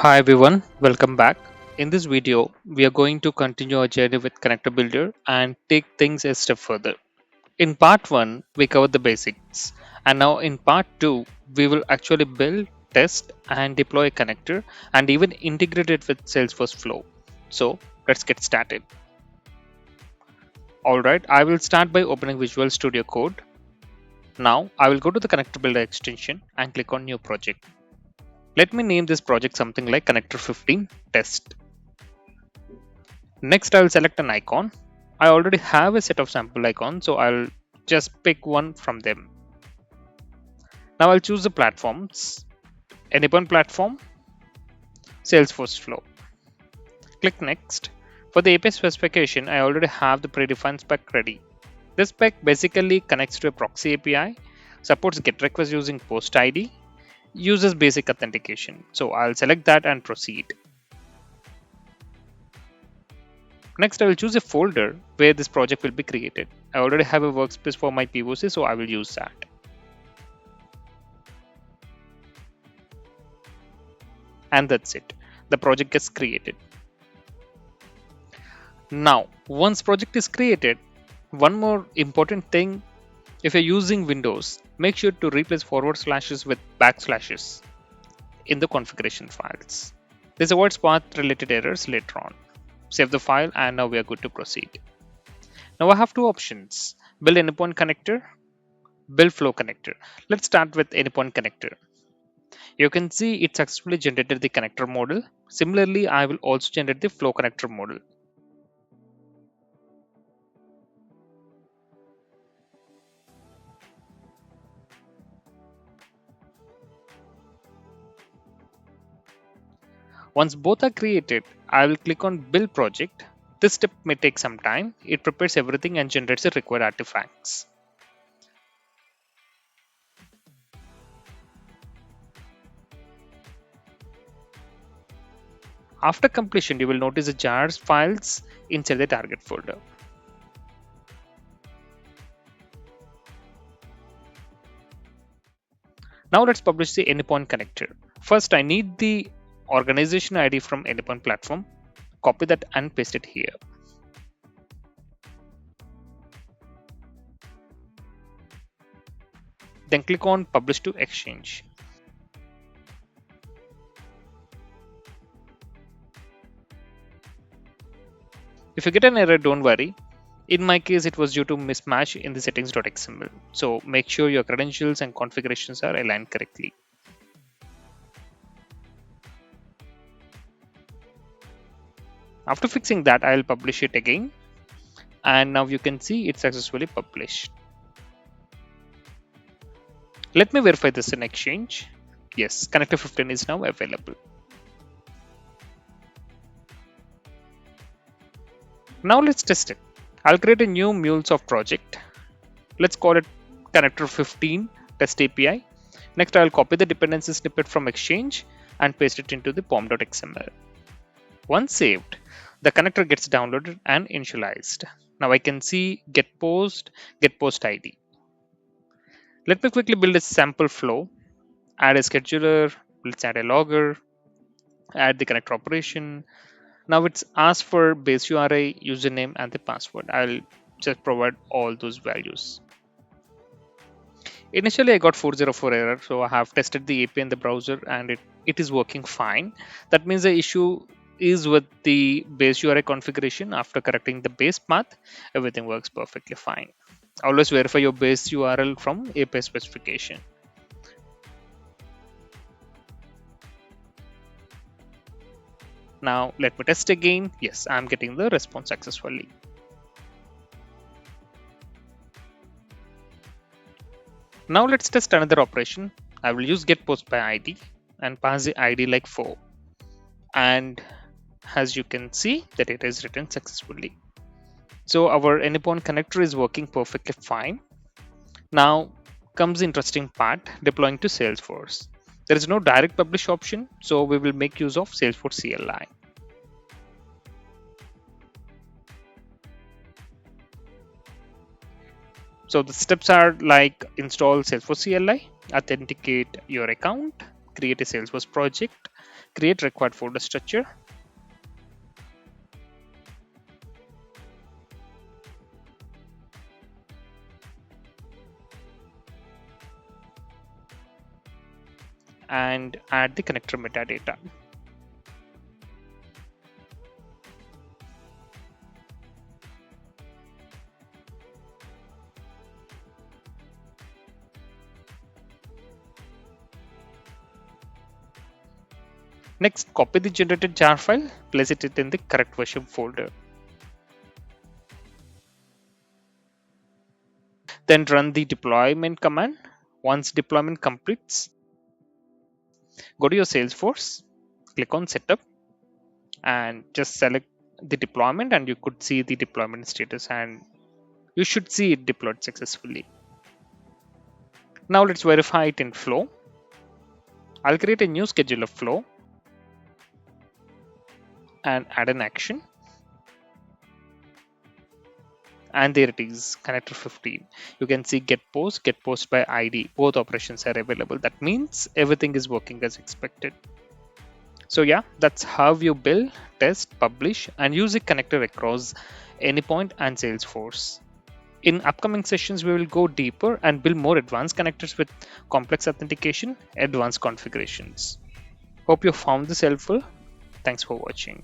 Hi everyone, welcome back. In this video, we are going to continue our journey with Connector Builder and take things a step further. In part 1, we covered the basics, and now in part 2, we will actually build, test, and deploy a connector and even integrate it with Salesforce Flow. So, let's get started. Alright, I will start by opening Visual Studio Code. Now, I will go to the Connector Builder extension and click on New Project. Let me name this project something like Connector 15 Test. Next, I will select an icon. I already have a set of sample icons, so I'll just pick one from them. Now I'll choose the platforms, Anypoint platform, Salesforce Flow. Click Next. For the API specification, I already have the predefined spec ready. This spec basically connects to a proxy API, supports GET request using post ID, uses basic authentication. So I'll select that and proceed. Next, I will choose a folder where this project will be created. I already have a workspace for my POC, so I will use that. And that's it. The project gets created. Now, once project is created, one more important thing, if you're using Windows, make sure to replace forward slashes with backslashes in the configuration files. This avoids path related errors later on. Save the file and now we are good to proceed. Now I have two options, build endpoint connector, build flow connector. Let's start with endpoint connector. You can see it successfully generated the connector model. Similarly, I will also generate the flow connector model. Once both are created, I will click on build project. This step may take some time. It prepares everything and generates the required artifacts. After completion, you will notice the jars files inside the target folder. Now let's publish the Anypoint connector. First, I need the organization ID from Anypoint platform. Copy that and paste it here. Then click on Publish to Exchange. If you get an error, don't worry. In my case, it was due to mismatch in the settings.xml. So make sure your credentials and configurations are aligned correctly. After fixing that, I'll publish it again. And now you can see it's successfully published. Let me verify this in Exchange. Yes, Connector 15 is now available. Now let's test it. I'll create a new MuleSoft project. Let's call it Connector 15 Test API. Next, I'll copy the dependency snippet from Exchange and paste it into the pom.xml. Once saved, the connector gets downloaded and initialized. Now I can see get post ID. Let me quickly build a sample flow, add a scheduler, let's add a logger, add the connector operation. Now it's asked for base URI, username, and the password. I'll just provide all those values. Initially, I got 404 error, so I have tested the API in the browser and it is working fine. That means the issue is with the base URI configuration. After correcting the base path, everything works perfectly fine. Always verify your base URL from API specification. Now let me test again. Yes, I'm getting the response successfully. Now let's test another operation. I will use get post by ID and pass the ID like 4. And as you can see that it is written successfully. So our Anypoint connector is working perfectly fine. Now comes the interesting part, deploying to Salesforce. There is no direct publish option, so we will make use of Salesforce CLI. So the steps are like install Salesforce CLI, authenticate your account, create a Salesforce project, create required folder structure. And add the connector metadata. Next, copy the generated jar file, place it in the correct version folder. Then run the deployment command. Once deployment completes, go to your Salesforce, click on setup, and just select the deployment, and you could see the deployment status, and you should see it deployed successfully. Now let's verify it in Flow. I'll create a new scheduler flow and add an action. And there it is, connector 15. You can see get post by ID. Both operations are available. That means everything is working as expected. So yeah, that's how you build, test, publish, and use a connector across Anypoint and Salesforce. In upcoming sessions, we will go deeper and build more advanced connectors with complex authentication, advanced configurations. Hope you found this helpful. Thanks for watching.